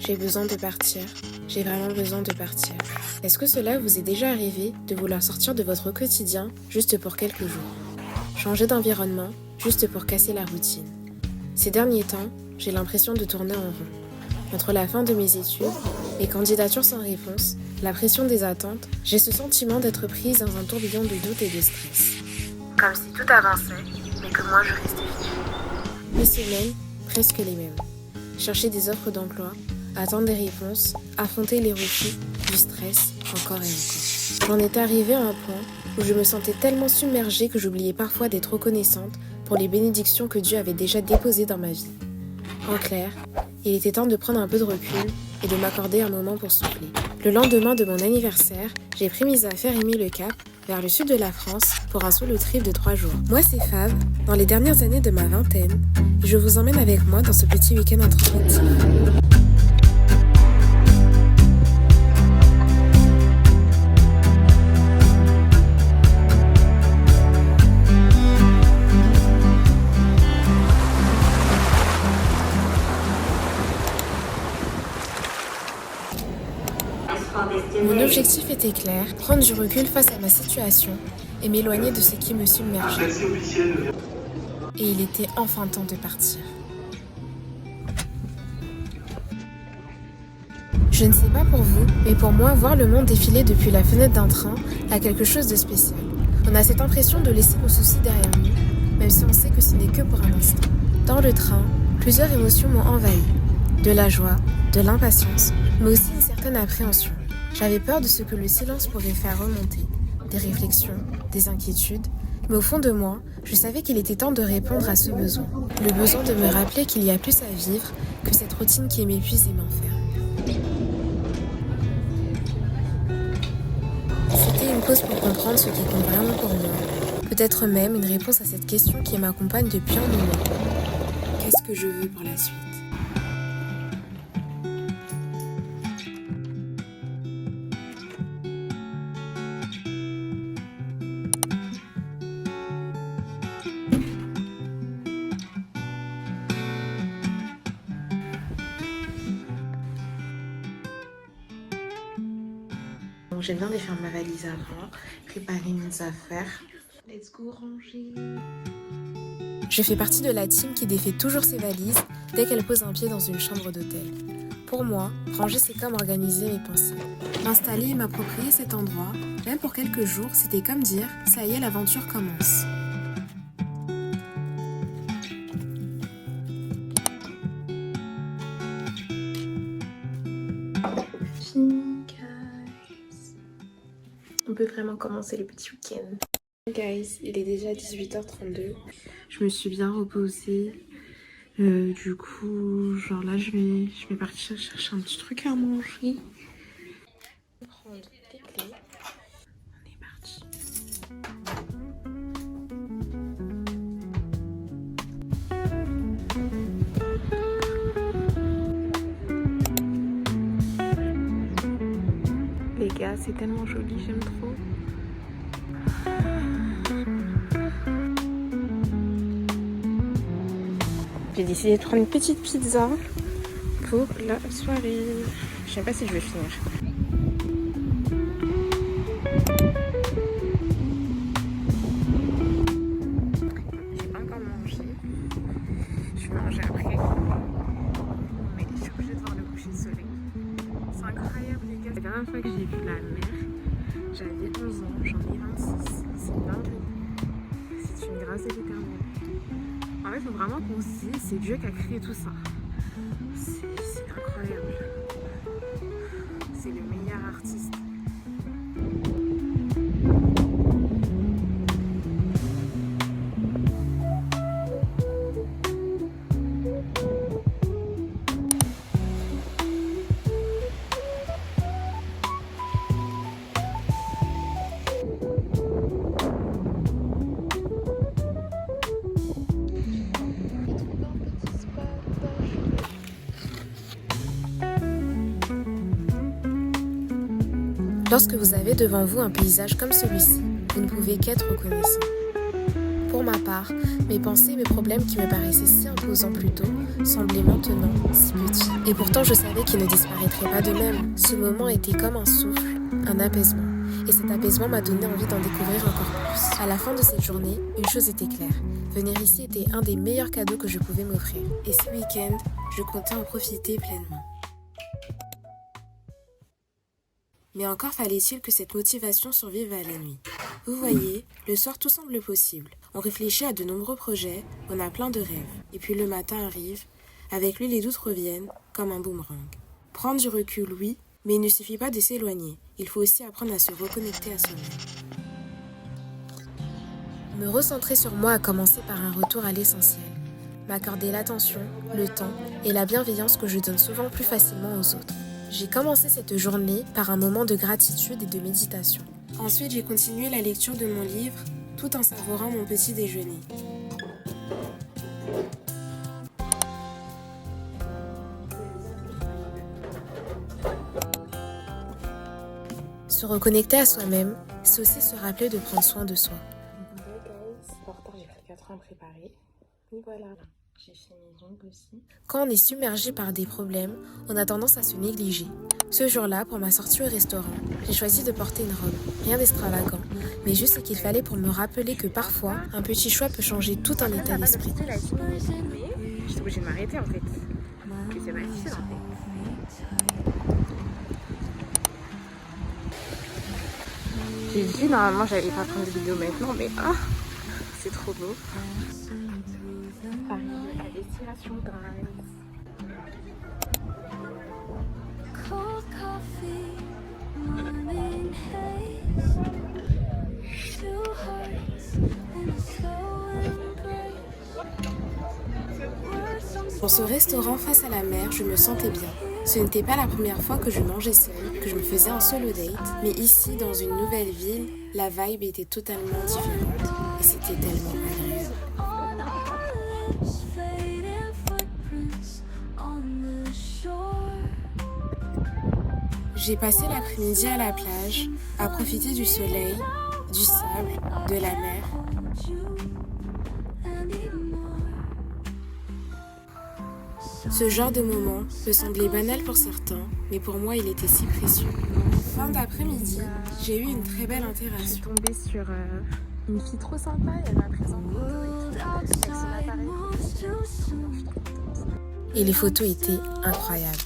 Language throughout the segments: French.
J'ai besoin de partir. J'ai vraiment besoin de partir. Est-ce que cela vous est déjà arrivé de vouloir sortir de votre quotidien juste pour quelques jours? Changer d'environnement juste pour casser la routine. Ces derniers temps, j'ai l'impression de tourner en rond. Entre la fin de mes études, les candidatures sans réponse, la pression des attentes, j'ai ce sentiment d'être prise dans un tourbillon de doute et de stress. Comme si tout avançait, mais que moi je restais figée. Les semaines, presque les mêmes. Chercher des offres d'emploi, attendre des réponses, affronter les refus, du stress, encore et encore. J'en étais arrivée à un point où je me sentais tellement submergée que j'oubliais parfois d'être reconnaissante pour les bénédictions que Dieu avait déjà déposées dans ma vie. En clair, il était temps de prendre un peu de recul et de m'accorder un moment pour souffler. Le lendemain de mon anniversaire, j'ai pris mes affaires et mis le cap vers le sud de la France pour un solo trip de 3 jours. Moi, c'est Fab, dans les dernières années de ma vingtaine, et je vous emmène avec moi dans ce petit week-end introspectif. Mon objectif était clair, prendre du recul face à ma situation et m'éloigner de ce qui me submergeait. Et il était enfin temps de partir. Je ne sais pas pour vous, mais pour moi, voir le monde défiler depuis la fenêtre d'un train a quelque chose de spécial. On a cette impression de laisser nos soucis derrière nous, même si on sait que ce n'est que pour un instant. Dans le train, plusieurs émotions m'ont envahi. De la joie, de l'impatience, mais aussi une certaine appréhension. J'avais peur de ce que le silence pourrait faire remonter, des réflexions, des inquiétudes, mais au fond de moi, je savais qu'il était temps de répondre à ce besoin. Le besoin de me rappeler qu'il y a plus à vivre que cette routine qui m'épuise et m'enferme. C'était une pause pour comprendre ce qui compte vraiment pour moi. Peut-être même une réponse à cette question qui m'accompagne depuis un moment. Qu'est-ce que je veux pour la suite ? Donc, j'ai besoin de faire ma valise avant, préparer mes affaires. Let's go ranger. Je fais partie de la team qui défait toujours ses valises dès qu'elle pose un pied dans une chambre d'hôtel. Pour moi, ranger c'est comme organiser mes pensées. M'installer et m'approprier cet endroit, même pour quelques jours, c'était comme dire « ça y est, l'aventure commence ». On peut vraiment commencer le petit week-end. Guys, il est déjà 18h32. Je me suis bien reposée. Du coup, genre là, je vais partir chercher un petit truc à manger. Prendre les clés. On est parti. Les gars, c'est tellement joli, j'aime trop. J'ai décidé de prendre une petite pizza pour la soirée. Je sais pas si je vais finir. J'ai pas encore mangé. Je vais manger après. Mais je suis obligée de voir le coucher de soleil. C'est incroyable les gars. La dernière fois que j'ai vu la mer, j'avais 11 ans, j'en ai 26. C'est dingue. C'est une grâce de l'éternel. En fait, il faut vraiment qu'on se dise, c'est Dieu qui a créé tout ça. C'est incroyable. C'est le meilleur artiste. Lorsque vous avez devant vous un paysage comme celui-ci, vous ne pouvez qu'être reconnaissant. Pour ma part, mes pensées et mes problèmes qui me paraissaient si imposants plus tôt semblaient maintenant si petits. Et pourtant je savais qu'ils ne disparaîtraient pas d'eux-mêmes. Ce moment était comme un souffle, un apaisement. Et cet apaisement m'a donné envie d'en découvrir encore plus. À la fin de cette journée, une chose était claire. Venir ici était un des meilleurs cadeaux que je pouvais m'offrir. Et ce week-end, je comptais en profiter pleinement. Mais encore fallait-il que cette motivation survive à la nuit. Vous voyez, le soir tout semble possible. On réfléchit à de nombreux projets, on a plein de rêves. Et puis le matin arrive, avec lui les doutes reviennent, comme un boomerang. Prendre du recul, oui, mais il ne suffit pas de s'éloigner. Il faut aussi apprendre à se reconnecter à soi-même. Me recentrer sur moi a commencé par un retour à l'essentiel. M'accorder l'attention, le temps et la bienveillance que je donne souvent plus facilement aux autres. J'ai commencé cette journée par un moment de gratitude et de méditation. Ensuite, j'ai continué la lecture de mon livre, tout en savourant mon petit déjeuner. Se reconnecter à soi-même, c'est aussi se rappeler de prendre soin de soi. J'ai pris 4 ans à préparer. Et voilà. J'ai fait mes ongles aussi. Quand on est submergé par des problèmes, on a tendance à se négliger. Ce jour-là, pour ma sortie au restaurant, j'ai choisi de porter une robe. Rien d'extravagant, mais juste ce qu'il fallait pour me rappeler que parfois, un petit choix peut changer tout un état d'esprit. J'étais obligée de m'arrêter en fait. Que c'est pas difficile en fait. J'ai dit normalement j'allais pas prendre de vidéo maintenant, mais c'est trop beau. Paris à Destination Grimes. Dans ce restaurant face à la mer, je me sentais bien. Ce n'était pas la première fois que je mangeais seule, que je me faisais un solo date, mais ici, dans une nouvelle ville, la vibe était totalement différente. Et c'était tellement agréable. J'ai passé l'après-midi à la plage, à profiter du soleil, du sable, de la mer. Ce genre de moment peut sembler banal pour certains, mais pour moi il était si précieux. Fin d'après-midi, j'ai eu une très belle interaction. Je suis tombée sur une fille trop sympa et elle m'a présenté avec son appareil. Et les photos étaient incroyables.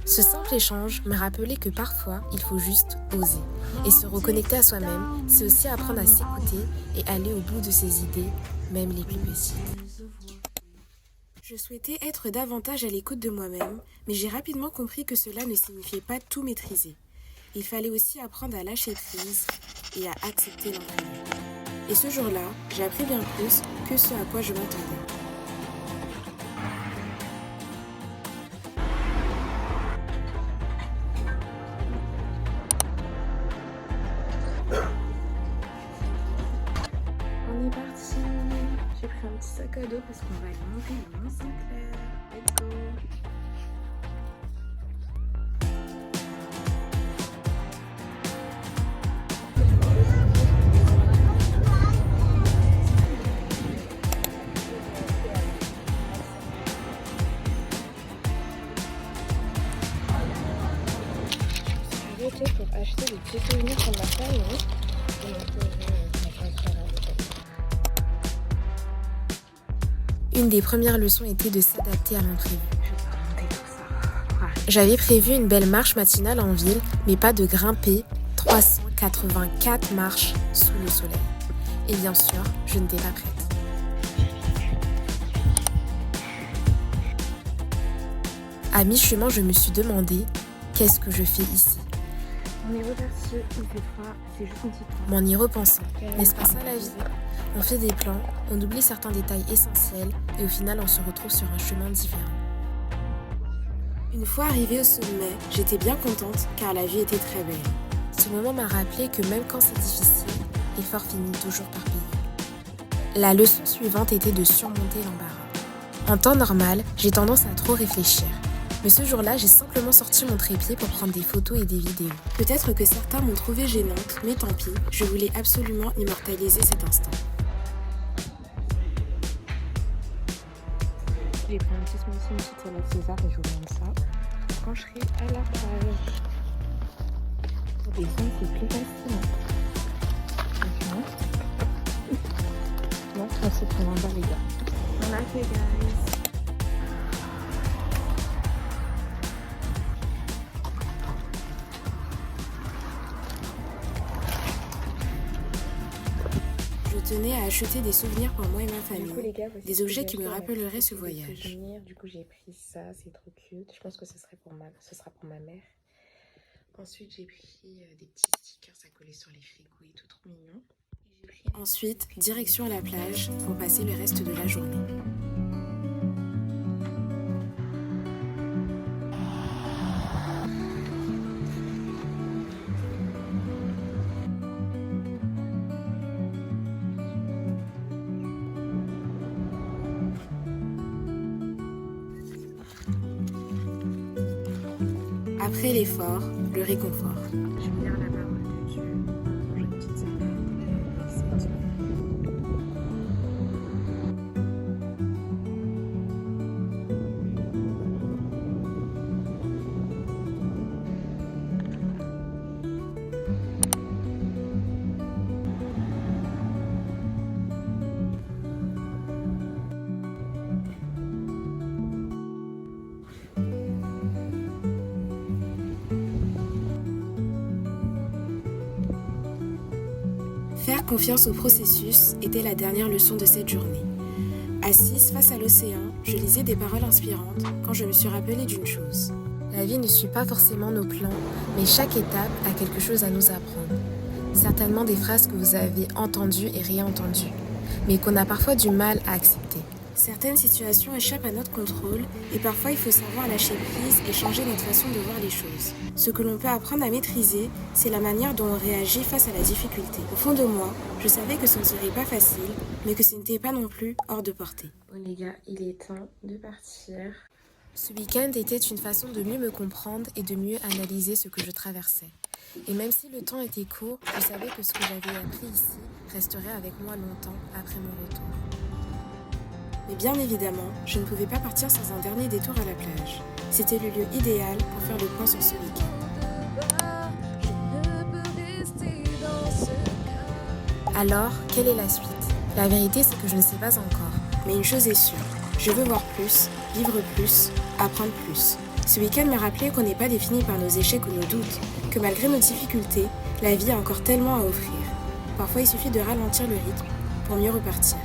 Ce simple échange m'a rappelé que parfois, il faut juste oser. Et se reconnecter à soi-même, c'est aussi apprendre à s'écouter et aller au bout de ses idées, même les plus petites. Je souhaitais être davantage à l'écoute de moi-même, mais j'ai rapidement compris que cela ne signifiait pas tout maîtriser. Il fallait aussi apprendre à lâcher prise et à accepter l'imprévu. Et ce jour-là, j'ai appris bien plus que ce à quoi je m'attendais. On est parti. J'ai pris un petit sac à dos parce qu'on va aller manger le Mont Saint-Clair. Let's go. Pour acheter des petits souvenirs pour ma famille et mon Une des premières leçons était de s'adapter à l'imprévu. J'avais prévu une belle marche matinale en ville, mais pas de grimper 384 marches sous le soleil. Et bien sûr, je n'étais pas prête. À mi-chemin, je me suis demandé « Qu'est-ce que je fais ici ?» On est reparti une fois, c'est juste un petit peu. En y repensant, n'est-ce pas ça la vie ? On fait des plans, on oublie certains détails essentiels et au final on se retrouve sur un chemin différent. Une fois arrivée au sommet, j'étais bien contente car la vue était très belle. Ce moment m'a rappelé que même quand c'est difficile, l'effort finit toujours par payer. La leçon suivante était de surmonter l'embarras. En temps normal, j'ai tendance à trop réfléchir. Mais ce jour-là, j'ai simplement sorti mon trépied pour prendre des photos et des vidéos. Peut-être que certains m'ont trouvée gênante, mais tant pis, je voulais absolument immortaliser cet instant. j'ai pris un petit smoothie, une petite salade César et je vous montre ça. Quand je serai à la plage, pour descendre c'est plus facile. Bon, on se prend en bas les gars. On a fait guys. Je tenais à acheter des souvenirs pour moi et ma famille, Du coup, les gars, voici des ce que objets j'ai qui me acheté. rappelleraient ce Des voyage. souvenirs. Du coup, j'ai pris ça, c'est trop cute. Je pense que ce sera pour ma mère. Ensuite, j'ai pris des petits stickers à coller sur les frigos et tout, trop mignon. Et j'ai pris Ensuite, direction la plage pour passer le reste de la journée. Après l'effort, le réconfort. Je vais lire la parole de Dieu. Manger une petite salade. C'est tout. Faire confiance au processus était la dernière leçon de cette journée. Assise face à l'océan, je lisais des paroles inspirantes quand je me suis rappelée d'une chose. La vie ne suit pas forcément nos plans, mais chaque étape a quelque chose à nous apprendre. Certainement des phrases que vous avez entendues et réentendues, mais qu'on a parfois du mal à accepter. Certaines situations échappent à notre contrôle et parfois il faut savoir lâcher prise et changer notre façon de voir les choses. Ce que l'on peut apprendre à maîtriser, c'est la manière dont on réagit face à la difficulté. Au fond de moi, je savais que ce ne serait pas facile, mais que ce n'était pas non plus hors de portée. Bon les gars, il est temps de partir. Ce week-end était une façon de mieux me comprendre et de mieux analyser ce que je traversais. Et même si le temps était court, je savais que ce que j'avais appris ici resterait avec moi longtemps après mon retour. Mais bien évidemment, je ne pouvais pas partir sans un dernier détour à la plage. C'était le lieu idéal pour faire le point sur ce week-end. Alors, quelle est la suite? La vérité, c'est que je ne sais pas encore. Mais une chose est sûre, je veux voir plus, vivre plus, apprendre plus. Ce week-end m'a rappelé qu'on n'est pas défini par nos échecs ou nos doutes, que malgré nos difficultés, la vie a encore tellement à offrir. Parfois, il suffit de ralentir le rythme pour mieux repartir.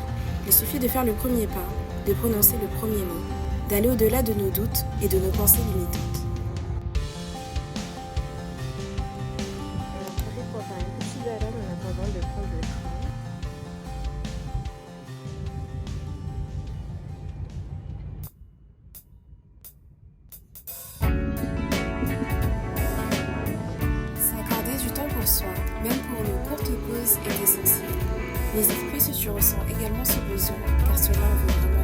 Il suffit de faire le premier pas, de prononcer le premier mot, d'aller au-delà de nos doutes et de nos pensées limitantes. On en profite pour faire une petite balade en attendant de prendre le train. S'accorder du temps pour soi, même pour une courte pause, est essentiel. N'hésite plus si tu ressens également ce besoin, car cela en vaut vraiment